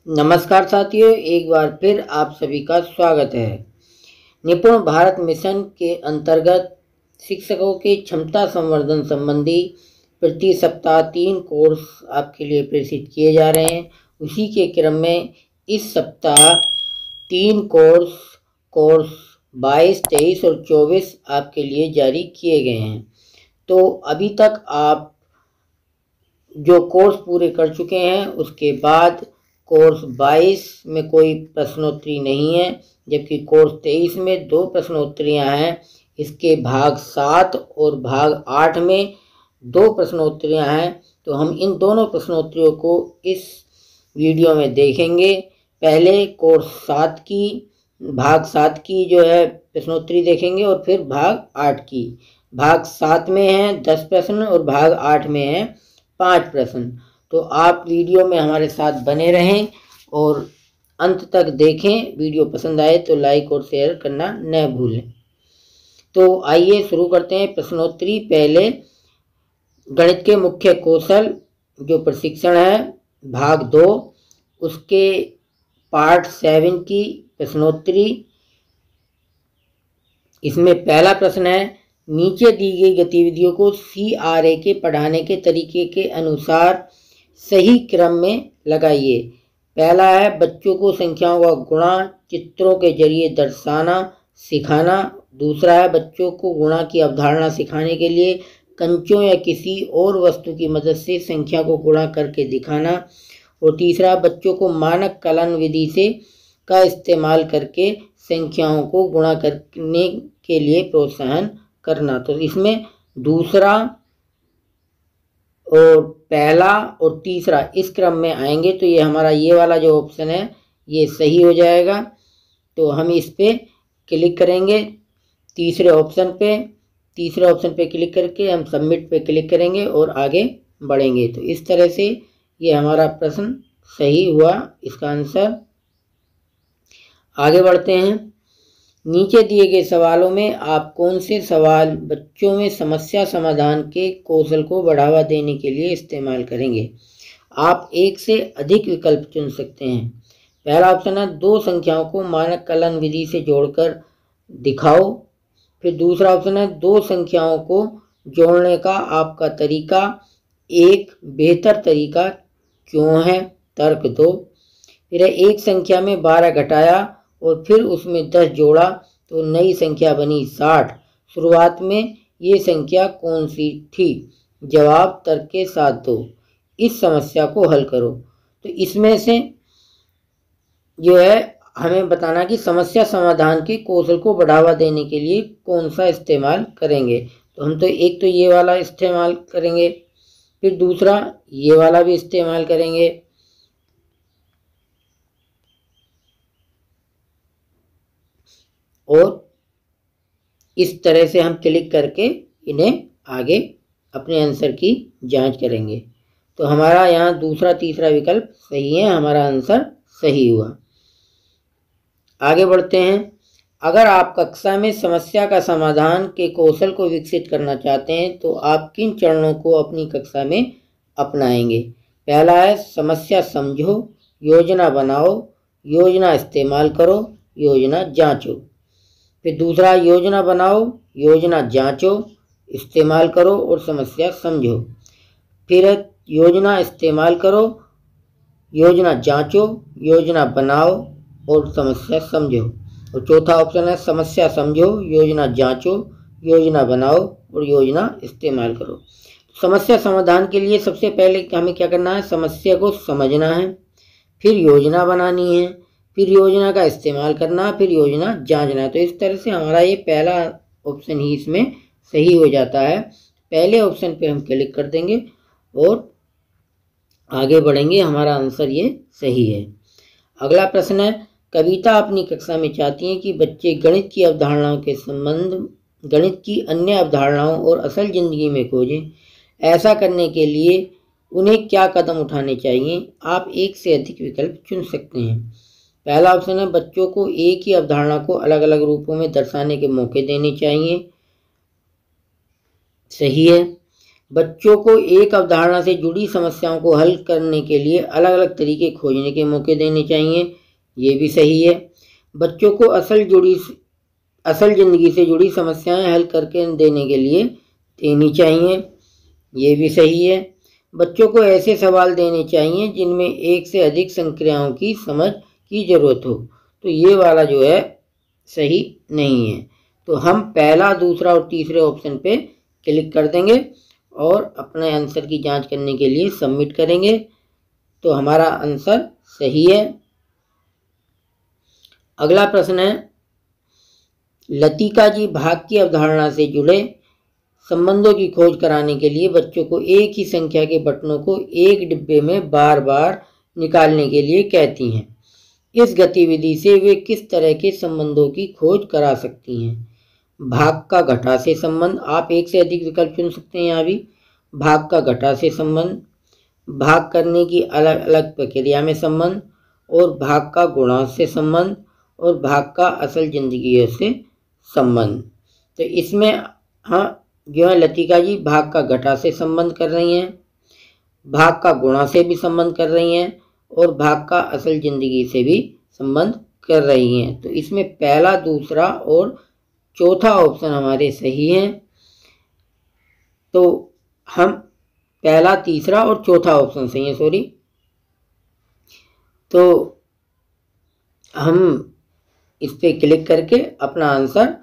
नमस्कार साथियों, एक बार फिर आप सभी का स्वागत है। निपुण भारत मिशन के अंतर्गत शिक्षकों की क्षमता संवर्धन संबंधी प्रति सप्ताह 3 कोर्स आपके लिए प्रेषित किए जा रहे हैं। उसी के क्रम में इस सप्ताह 3 कोर्स 22, 23 और 24 आपके लिए जारी किए गए हैं। तो अभी तक आप जो कोर्स पूरे कर चुके हैं, उसके बाद कोर्स 22 में कोई प्रश्नोत्तरी नहीं है, जबकि कोर्स 23 में 2 प्रश्नोत्तरियां हैं। इसके भाग 7 और भाग 8 में 2 प्रश्नोत्तरियां हैं। तो हम इन दोनों प्रश्नोत्तरियों को इस वीडियो में देखेंगे। पहले कोर्स 7 की भाग 7 की जो है प्रश्नोत्तरी देखेंगे और फिर भाग 8 की। भाग 7 में है 10 प्रश्न और भाग 8 में है 5 प्रश्न। तो आप वीडियो में हमारे साथ बने रहें और अंत तक देखें। वीडियो पसंद आए तो लाइक और शेयर करना न भूलें। तो आइए शुरू करते हैं प्रश्नोत्तरी। पहले गणित के मुख्य कौशल जो प्रशिक्षण है भाग 2, उसके पार्ट 7 की प्रश्नोत्तरी। इसमें पहला प्रश्न है, नीचे दी गई गतिविधियों को CRA के पढ़ाने के तरीके के अनुसार सही क्रम में लगाइए। पहला है, बच्चों को संख्याओं का गुणा चित्रों के जरिए दर्शाना सिखाना। दूसरा है, बच्चों को गुणा की अवधारणा सिखाने के लिए कंचों या किसी और वस्तु की मदद से संख्या को गुणा करके दिखाना। और तीसरा, बच्चों को मानक कलन विधि से का इस्तेमाल करके संख्याओं को गुणा करने के लिए प्रोत्साहन करना। तो इसमें दूसरा और पहला और तीसरा इस क्रम में आएंगे, तो ये हमारा ये वाला जो ऑप्शन है ये सही हो जाएगा। तो हम इस पे क्लिक करेंगे तीसरे ऑप्शन पे क्लिक करके हम सबमिट पे क्लिक करेंगे और आगे बढ़ेंगे। तो इस तरह से ये हमारा प्रश्न सही हुआ, इसका आंसर। आगे बढ़ते हैं। नीचे दिए गए सवालों में आप कौन से सवाल बच्चों में समस्या समाधान के कौशल को बढ़ावा देने के लिए इस्तेमाल करेंगे? आप एक से अधिक विकल्प चुन सकते हैं। पहला ऑप्शन है, 2 संख्याओं को मानक कलन विधि से जोड़कर दिखाओ। फिर दूसरा ऑप्शन है, 2 संख्याओं को जोड़ने का आपका तरीका एक बेहतर तरीका क्यों है? तर्क दो। फिर एक संख्या में 12 घटाया और फिर उसमें 10 जोड़ा तो नई संख्या बनी 60। शुरुआत में ये संख्या कौन सी थी? जवाब तर्क के साथ दो। इस समस्या को हल करो। तो इसमें से जो है हमें बताना कि समस्या समाधान के कौशल को बढ़ावा देने के लिए कौन सा इस्तेमाल करेंगे। तो हम तो एक तो ये वाला इस्तेमाल करेंगे, फिर दूसरा ये वाला भी इस्तेमाल करेंगे। और इस तरह से हम क्लिक करके इन्हें आगे अपने आंसर की जांच करेंगे। तो हमारा यहाँ दूसरा तीसरा विकल्प सही है, हमारा आंसर सही हुआ। आगे बढ़ते हैं। अगर आप कक्षा में समस्या का समाधान के कौशल को विकसित करना चाहते हैं तो आप किन चरणों को अपनी कक्षा में अपनाएंगे? पहला है, समस्या समझो, योजना बनाओ, योजना इस्तेमाल करो, योजना जांचो। फिर दूसरा, योजना बनाओ, योजना जांचो, इस्तेमाल करो और समस्या समझो। फिर योजना इस्तेमाल करो, योजना जांचो, योजना बनाओ और समस्या समझो। और चौथा ऑप्शन है, समस्या समझो, योजना जांचो, योजना बनाओ और योजना इस्तेमाल करो। समस्या समाधान के लिए सबसे पहले हमें क्या करना है? समस्या को समझना है, फिर योजना बनानी है, फिर योजना का इस्तेमाल करना, फिर योजना जांचना। तो इस तरह से हमारा ये पहला ऑप्शन ही इसमें सही हो जाता है। पहले ऑप्शन पे हम क्लिक कर देंगे और आगे बढ़ेंगे, हमारा आंसर ये सही है। अगला प्रश्न है, कविता अपनी कक्षा में चाहती है कि बच्चे गणित की अवधारणाओं के संबंध गणित की अन्य अवधारणाओं और असल जिंदगी में खोजें। ऐसा करने के लिए उन्हें क्या कदम उठाने चाहिए? आप एक से अधिक विकल्प चुन सकते हैं। पहला ऑप्शन है, बच्चों को एक ही अवधारणा को अलग अलग रूपों में दर्शाने के मौके देने चाहिए। सही है। बच्चों को एक अवधारणा से जुड़ी समस्याओं को हल करने के लिए अलग अलग तरीके खोजने के मौके देने चाहिए, ये भी सही है। बच्चों को असल ज़िंदगी से जुड़ी समस्याएं हल करके देने के लिए देनी चाहिए, ये भी सही है। बच्चों को ऐसे सवाल देने चाहिए जिनमें एक से अधिक संक्रियाओं की समझ की ज़रूरत हो, तो ये वाला जो है सही नहीं है। तो हम पहला, दूसरा और तीसरे ऑप्शन पे क्लिक कर देंगे और अपने आंसर की जांच करने के लिए सबमिट करेंगे, तो हमारा आंसर सही है। अगला प्रश्न है, लतिका जी भाग की अवधारणा से जुड़े संबंधों की खोज कराने के लिए बच्चों को एक ही संख्या के बटनों को एक डिब्बे में बार बार निकालने के लिए कहती हैं। इस गतिविधि से वे किस तरह के संबंधों की खोज करा सकती हैं? भाग का घटा से संबंध, आप एक से अधिक विकल्प चुन सकते हैं। यहाँ भी भाग का घटा से संबंध, भाग करने की अलग अलग प्रक्रिया में संबंध, और भाग का गुणा से संबंध, और भाग का असल जिंदगी से संबंध। तो इसमें हाँ जो है लतिका जी भाग का घटा से संबंध कर रही हैं, भाग का गुणा से भी संबंध कर रही हैं, और भाग का असल जिंदगी से भी संबंध कर रही हैं। तो इसमें पहला, दूसरा और चौथा ऑप्शन हमारे सही हैं। तो हम पहला, तीसरा और चौथा ऑप्शन सही है, सॉरी। तो हम इस पे क्लिक करके अपना आंसर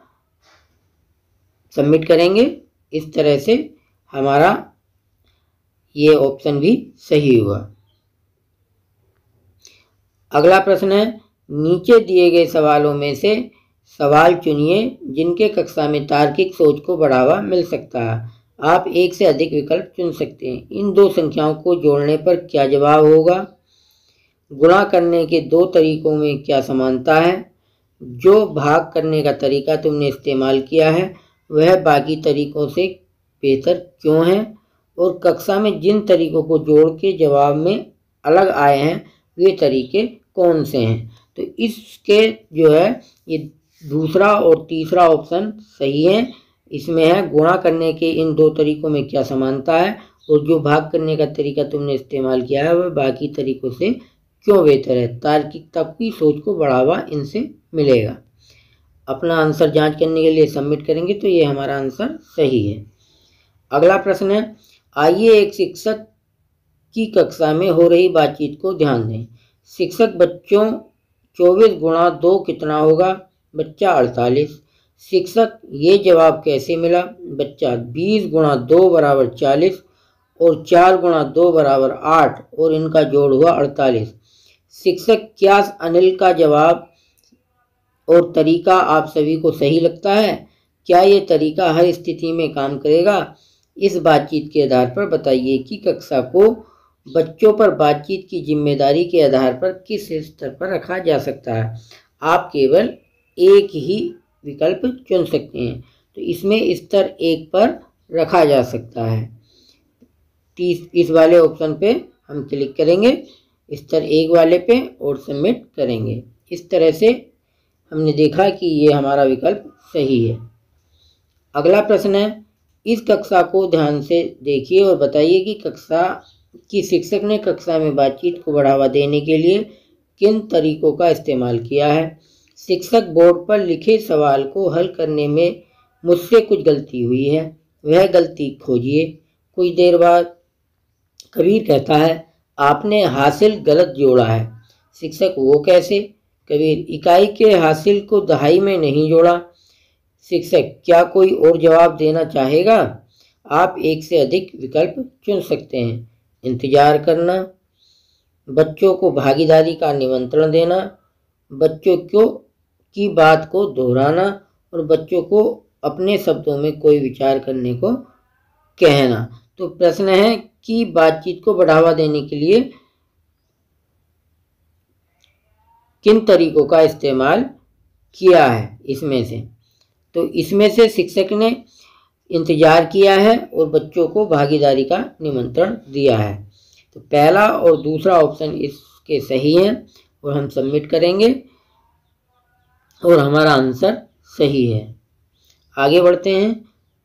सबमिट करेंगे। इस तरह से हमारा ये ऑप्शन भी सही हुआ। अगला प्रश्न है, नीचे दिए गए सवालों में से सवाल चुनिए जिनके कक्षा में तार्किक सोच को बढ़ावा मिल सकता है। आप एक से अधिक विकल्प चुन सकते हैं। इन दो संख्याओं को जोड़ने पर क्या जवाब होगा? गुणा करने के दो तरीकों में क्या समानता है? जो भाग करने का तरीका तुमने इस्तेमाल किया है वह बाकी तरीकों से बेहतर क्यों है? और कक्षा में जिन तरीकों को जोड़ के जवाब में अलग आए हैं वे तरीके कौन से हैं? तो इसके जो है ये दूसरा और तीसरा ऑप्शन सही है। इसमें है गुणा करने के इन दो तरीकों में क्या समानता है, और जो भाग करने का तरीका तुमने इस्तेमाल किया है वह बाकी तरीकों से क्यों बेहतर है? तार्किकता की सोच को बढ़ावा इनसे मिलेगा। अपना आंसर जांच करने के लिए सबमिट करेंगे, तो ये हमारा आंसर सही है। अगला प्रश्न है, आइए एक शिक्षक की कक्षा में हो रही बातचीत को ध्यान दें। शिक्षक बच्चों 24 गुणा 2 कितना होगा? बच्चा 48। शिक्षक ये जवाब कैसे मिला? बच्चा 20 गुणा 2 बराबर 40 और 4 गुणा 2 बराबर 8 और इनका जोड़ हुआ 48। शिक्षक क्या अनिल का जवाब और तरीका आप सभी को सही लगता है? क्या ये तरीका हर स्थिति में काम करेगा? इस बातचीत के आधार पर बताइए कि कक्षा को बच्चों पर बातचीत की जिम्मेदारी के आधार पर किस स्तर पर रखा जा सकता है। आप केवल एक ही विकल्प चुन सकते हैं, तो इसमें स्तर 1 पर रखा जा सकता है। इस वाले ऑप्शन पे हम क्लिक करेंगे, स्तर 1 वाले पे, और सबमिट करेंगे। इस तरह से हमने देखा कि ये हमारा विकल्प सही है। अगला प्रश्न है, इस कक्षा को ध्यान से देखिए और बताइए कि कक्षा की शिक्षक ने कक्षा में बातचीत को बढ़ावा देने के लिए किन तरीकों का इस्तेमाल किया है। शिक्षक बोर्ड पर लिखे सवाल को हल करने में मुझसे कुछ गलती हुई है, वह गलती खोजिए। कुछ देर बाद कबीर कहता है, आपने हासिल गलत जोड़ा है। शिक्षक, वो कैसे? कबीर, इकाई के हासिल को दहाई में नहीं जोड़ा। शिक्षक, क्या कोई और जवाब देना चाहेगा? आप एक से अधिक विकल्प चुन सकते हैं। इंतजार करना, बच्चों को भागीदारी का निमंत्रण देना, बच्चों की बात को दोहराना, और बच्चों को अपने शब्दों में कोई विचार करने को कहना। तो प्रश्न है कि बातचीत को बढ़ावा देने के लिए किन तरीकों का इस्तेमाल किया है इसमें से? तो इसमें से शिक्षक ने इंतजार किया है और बच्चों को भागीदारी का निमंत्रण दिया है। तो पहला और दूसरा ऑप्शन इसके सही हैं और हम सबमिट करेंगे और हमारा आंसर सही है। आगे बढ़ते हैं।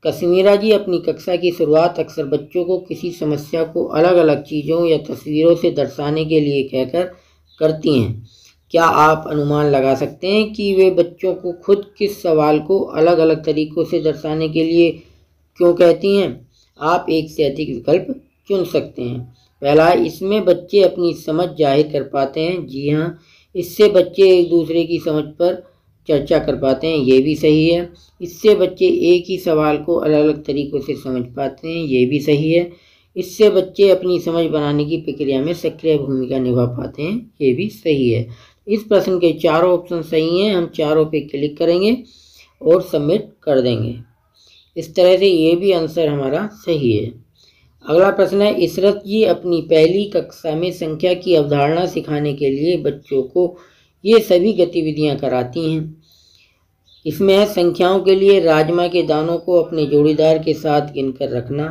कश्मीरा जी अपनी कक्षा की शुरुआत अक्सर बच्चों को किसी समस्या को अलग अलग चीज़ों या तस्वीरों से दर्शाने के लिए कहकर करती हैं। क्या आप अनुमान लगा सकते हैं कि वे बच्चों को खुद किस सवाल को अलग अलग तरीकों से दर्शाने के लिए क्यों कहती हैं? आप एक से अधिक विकल्प चुन सकते हैं। पहला, इसमें बच्चे अपनी समझ जाहिर कर पाते हैं। जी हाँ, इससे बच्चे एक दूसरे की समझ पर चर्चा कर पाते हैं। ये भी सही है। इससे बच्चे एक ही सवाल को अलग अलग तरीक़ों से समझ पाते हैं। ये भी सही है। इससे बच्चे अपनी समझ बनाने की प्रक्रिया में सक्रिय भूमिका निभा पाते हैं। ये भी सही है। इस प्रश्न के चारों ऑप्शन सही हैं। हम चारों पे क्लिक करेंगे और सबमिट कर देंगे। इस तरह से ये भी आंसर हमारा सही है। अगला प्रश्न है, इशरत जी अपनी पहली कक्षा में संख्या की अवधारणा सिखाने के लिए बच्चों को ये सभी गतिविधियां कराती हैं। इसमें है संख्याओं के लिए राजमा के दानों को अपने जोड़ीदार के साथ गिनकर रखना।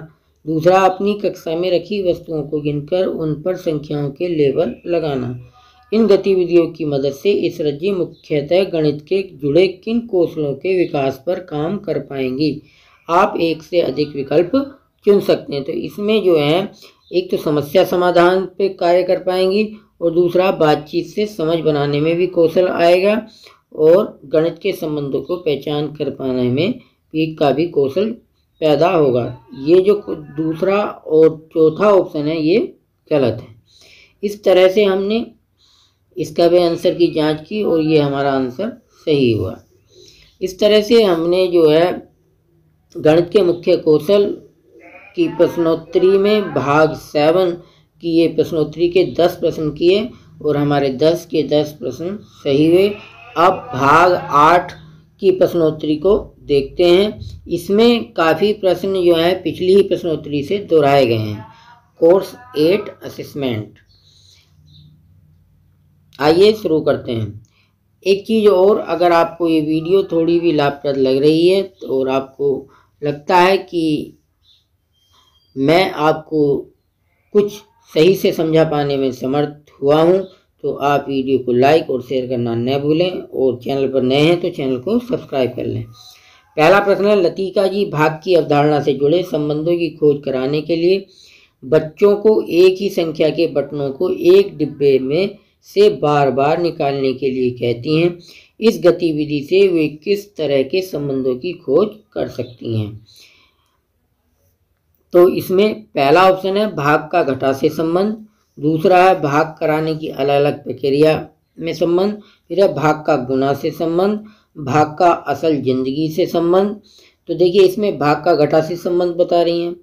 दूसरा, अपनी कक्षा में रखी वस्तुओं को गिनकर उन पर संख्याओं के लेबल लगाना। इन गतिविधियों की मदद से इशरत जी मुख्यतः गणित के जुड़े किन कौशलों के विकास पर काम कर पाएंगी? आप एक से अधिक विकल्प चुन सकते हैं। तो इसमें जो है, एक तो समस्या समाधान पे कार्य कर पाएंगी और दूसरा बातचीत से समझ बनाने में भी कौशल आएगा और गणित के संबंधों को पहचान कर पाने में भी कौशल पैदा होगा। ये जो दूसरा और चौथा ऑप्शन है ये गलत है। इस तरह से हमने इसका भी आंसर की जांच की और ये हमारा आंसर सही हुआ। इस तरह से हमने जो है गणित के मुख्य कौशल की प्रश्नोत्तरी में भाग 7 की ये प्रश्नोत्तरी के 10 प्रश्न किए और हमारे 10 के 10 प्रश्न सही हुए। अब भाग 8 की प्रश्नोत्तरी को देखते हैं। इसमें काफ़ी प्रश्न जो है पिछली ही प्रश्नोत्तरी से दोहराए गए हैं। Course 8 assessment. आइए शुरू करते हैं। एक चीज़ और, अगर आपको ये वीडियो थोड़ी भी लाभप्रद लग रही है और आपको लगता है कि मैं आपको कुछ सही से समझा पाने में समर्थ हुआ हूँ, तो आप वीडियो को लाइक और शेयर करना न भूलें और चैनल पर नए हैं तो चैनल को सब्सक्राइब कर लें। पहला प्रश्न है, लतिका जी भाग की अवधारणा से जुड़े संबंधों की खोज कराने के लिए बच्चों को एक ही संख्या के बटनों को एक डिब्बे में से बार बार निकालने के लिए कहती हैं। इस गतिविधि से वे किस तरह के संबंधों की खोज कर सकती हैं? तो इसमें पहला ऑप्शन है भाग का घटा से संबंध, दूसरा है भाग कराने की अलग अलग प्रक्रिया में संबंध, फिर है भाग का गुणा से संबंध, भाग का असल जिंदगी से संबंध। तो देखिए, इसमें भाग का घटा से संबंध बता रही हैं,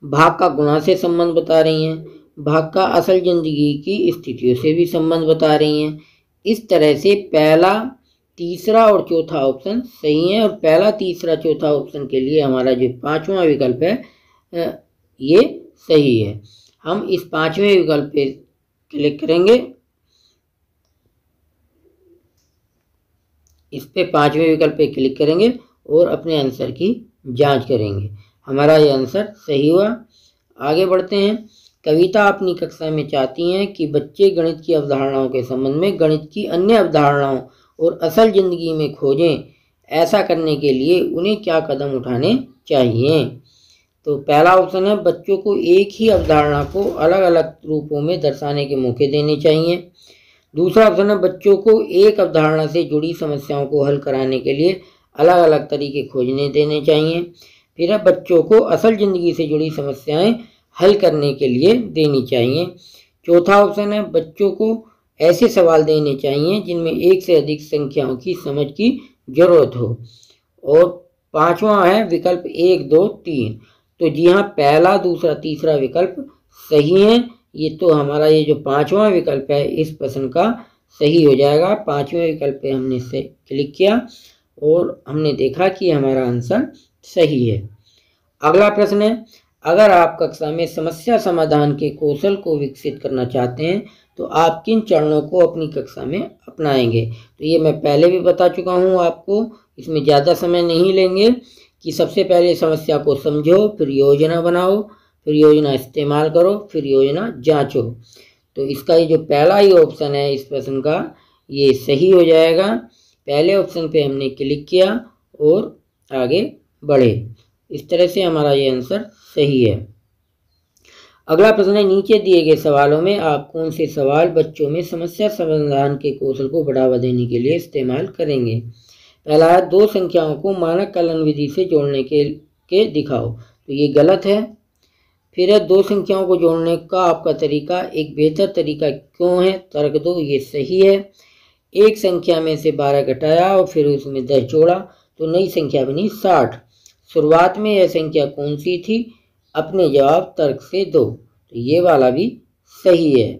भाग का गुणा से संबंध बता रही हैं, भाग का असल जिंदगी की स्थितियों से भी संबंध बता रही हैं। इस तरह से पहला, तीसरा और चौथा ऑप्शन सही है और पहला, तीसरा, चौथा ऑप्शन के लिए हमारा जो पांचवा विकल्प है ये सही है। हम इस पांचवें विकल्प पे क्लिक करेंगे। इस पे पांचवें विकल्प पे क्लिक करेंगे और अपने आंसर की जांच करेंगे। हमारा ये आंसर सही हुआ। आगे बढ़ते हैं। कविता अपनी कक्षा में चाहती हैं कि बच्चे गणित की अवधारणाओं के संबंध में गणित की अन्य अवधारणाओं और असल जिंदगी में खोजें। ऐसा करने के लिए उन्हें क्या कदम उठाने चाहिए? तो पहला ऑप्शन है बच्चों को एक ही अवधारणा को अलग अलग रूपों में दर्शाने के मौके देने चाहिए। दूसरा ऑप्शन है बच्चों को एक अवधारणा से जुड़ी समस्याओं को हल कराने के लिए अलग अलग तरीके खोजने देने चाहिए। फिर है बच्चों को असल जिंदगी से जुड़ी समस्याएं हल करने के लिए देनी चाहिए। चौथा ऑप्शन है बच्चों को ऐसे सवाल देने चाहिए जिनमें एक से अधिक संख्याओं की समझ की जरूरत हो। और पांचवा है विकल्प 1, 2, 3। तो जी हाँ, पहला, दूसरा, तीसरा विकल्प सही है। ये तो हमारा ये जो पांचवा विकल्प है इस प्रश्न का सही हो जाएगा। पांचवें विकल्प पे हमने इसे क्लिक किया और हमने देखा कि हमारा आंसर सही है। अगला प्रश्न है, अगर आप कक्षा में समस्या समाधान के कौशल को विकसित करना चाहते हैं तो आप किन चरणों को अपनी कक्षा में अपनाएंगे? तो ये मैं पहले भी बता चुका हूँ आपको, इसमें ज़्यादा समय नहीं लेंगे कि सबसे पहले समस्या को समझो, फिर योजना बनाओ, फिर योजना इस्तेमाल करो, फिर योजना जांचो। तो इसका ये जो पहला ही ऑप्शन है इस प्रश्न का ये सही हो जाएगा। पहले ऑप्शन पे हमने क्लिक किया और आगे बढ़े इस तरह से हमारा ये आंसर सही है। अगला प्रश्न है, नीचे दिए गए सवालों में आप कौन से सवाल बच्चों में समस्या समाधान के कौशल को बढ़ावा देने के लिए इस्तेमाल करेंगे। पहला है, दो संख्याओं को मानक कलन विधि से जोड़ने के दिखाओ। तो ये गलत है। फिर है, दो संख्याओं को जोड़ने का आपका तरीका एक बेहतर तरीका क्यों है, तर्क दो। ये सही है। एक संख्या में से 12 घटाया और फिर उसमें 10 जोड़ा तो नई संख्या बनी 60। शुरुआत में यह संख्या कौन सी थी, अपने जवाब तर्क से दो। तो ये वाला भी सही है।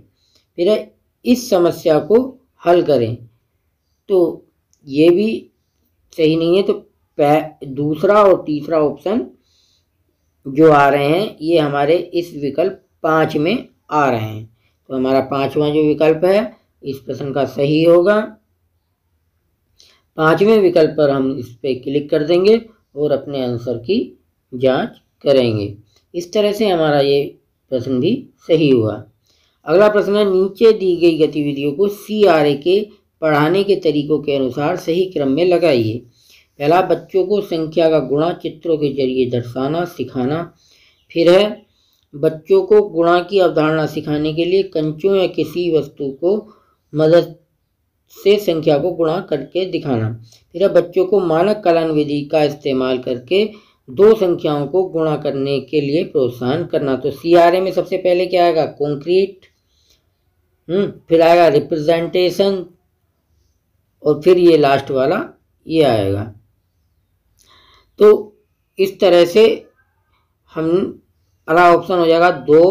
फिर है, इस समस्या को हल करें। तो ये भी सही नहीं है। तो दूसरा और तीसरा ऑप्शन जो आ रहे हैं ये हमारे इस विकल्प 5 में आ रहे हैं। तो हमारा 5वां जो विकल्प है इस प्रश्न का सही होगा। 5वें विकल्प पर हम इस पर क्लिक कर देंगे और अपने आंसर की जांच करेंगे। इस तरह से हमारा ये प्रश्न भी सही हुआ। अगला प्रश्न है, नीचे दी गई गतिविधियों को CRA के पढ़ाने के तरीकों के अनुसार सही क्रम में लगाइए। पहला, बच्चों को संख्या का गुणा चित्रों के जरिए दर्शाना सिखाना। फिर है, बच्चों को गुणा की अवधारणा सिखाने के लिए कंचों या किसी वस्तु को मदद से संख्या को गुणा करके दिखाना। फिर है, बच्चों को मानक कलन विधि का इस्तेमाल करके दो संख्याओं को गुणा करने के लिए प्रोत्साहन करना। तो CRA में सबसे पहले क्या आएगा, कॉन्क्रीट, फिर आएगा रिप्रेजेंटेशन और फिर ये लास्ट वाला ये आएगा। तो इस तरह से हमारा ऑप्शन हो जाएगा 2,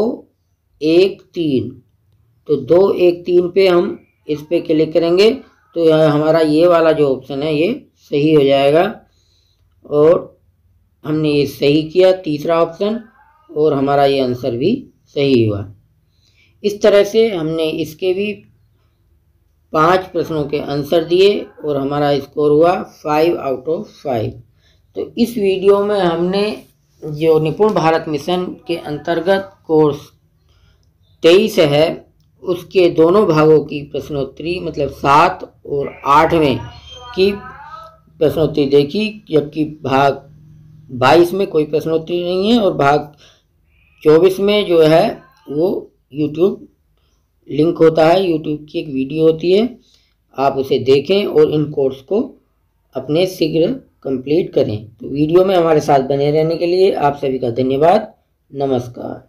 1, 3। तो 2, 1, 3 पे हम इस पे क्लिक करेंगे तो हमारा ये वाला जो ऑप्शन है ये सही हो जाएगा। और हमने ये सही किया तीसरा ऑप्शन और हमारा ये आंसर भी सही हुआ। इस तरह से हमने इसके भी 5 प्रश्नों के आंसर दिए और हमारा स्कोर हुआ 5 आउट ऑफ 5। तो इस वीडियो में हमने जो निपुण भारत मिशन के अंतर्गत कोर्स 23 है उसके दोनों भागों की प्रश्नोत्तरी मतलब 7 और 8वें की प्रश्नोत्तरी देखी, जबकि भाग 22 में कोई प्रश्नोत्तरी नहीं है और भाग 24 में जो है वो यूट्यूब लिंक होता है, यूट्यूब की एक वीडियो होती है, आप उसे देखें और इन कोर्स को अपने शीघ्र कंप्लीट करें। तो वीडियो में हमारे साथ बने रहने के लिए आप सभी का धन्यवाद। नमस्कार।